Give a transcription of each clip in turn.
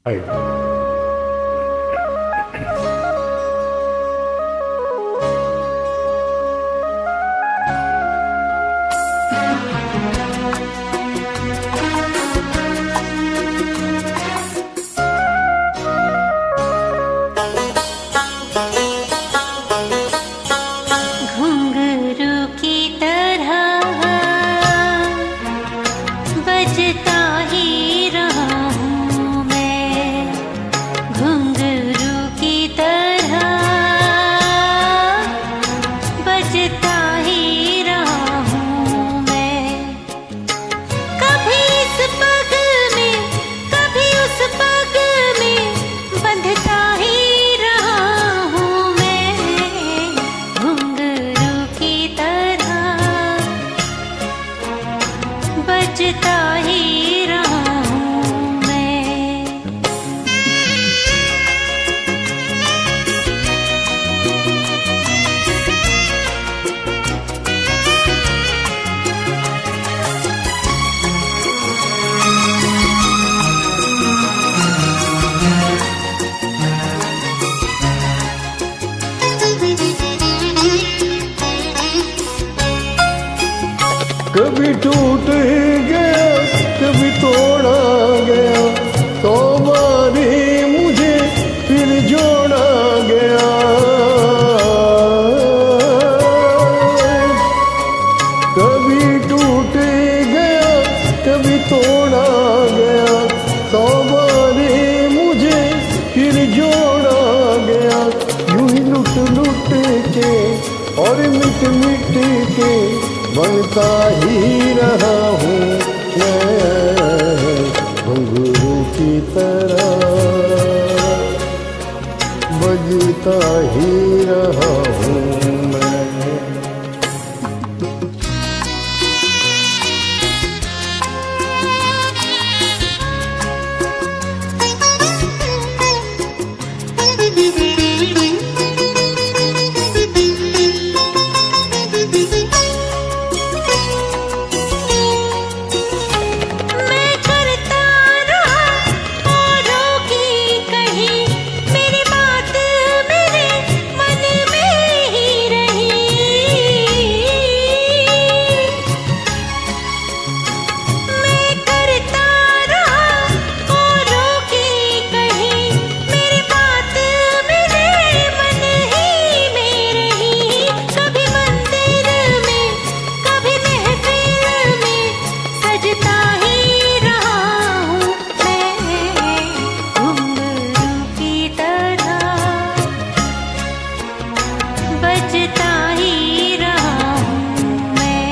はい。घुंघरू की तरह बजता ही रहा हूँ मैं, घुंघरू की तरह बजता ही रहा हूँ मैं। कभी इस पग में कभी उस पग में बंधता ही रहा हूँ मैं, घुंघरू की तरह बजता ही रहा हूँ मैं। कभी टूट गया कभी तोड़ा गया, तो बारी मुझे फिर जोड़ा गया। कभी टूट गया कभी तोड़ा गया, तो बारी मुझे फिर जोड़ा गया। यूं ही लुट लुट के और मिट मिट के बनता ही रहा हूँ मैं, घुंघरू की तरह बजता ही रहा हूँ मैं। बजता ही रहा हूँ मैं।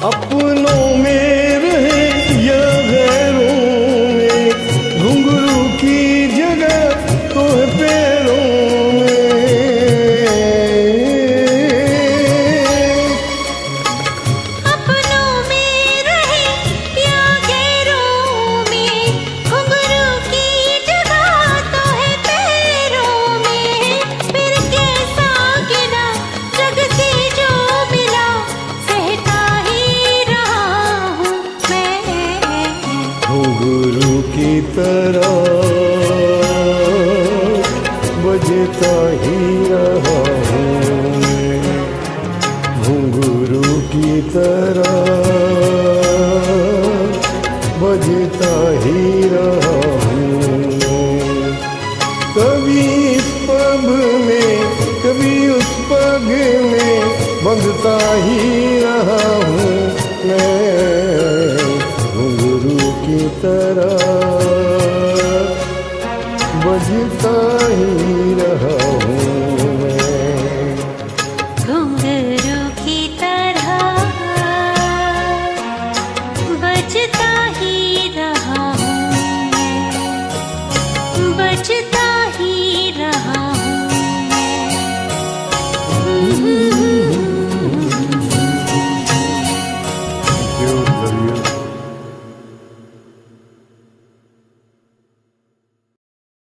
अपनों में रहे या गैरों में, घुंघरू की जगह तो है पैरों में। अपनों में रहे या गैरों में, घुंघरू की जगह तो है पैरों में। फिर कैसा गिला जग से जो मिला, सहता ही रहा हूँ मैं, घुंघरू की तरह बजता ही रहा हूँ मैं, घुंघरू की तरह बजता ही रहा हूँ मैं। कभी इस पग में कभी उस पग में बंधता ही रहा हूँ मैं, घुंघरू की तरह बजता ही रहा हूँ मैं। घुंघरू की तरह बजता ही रहा हूँ मैं, बजता ही रहा हूँ मैं।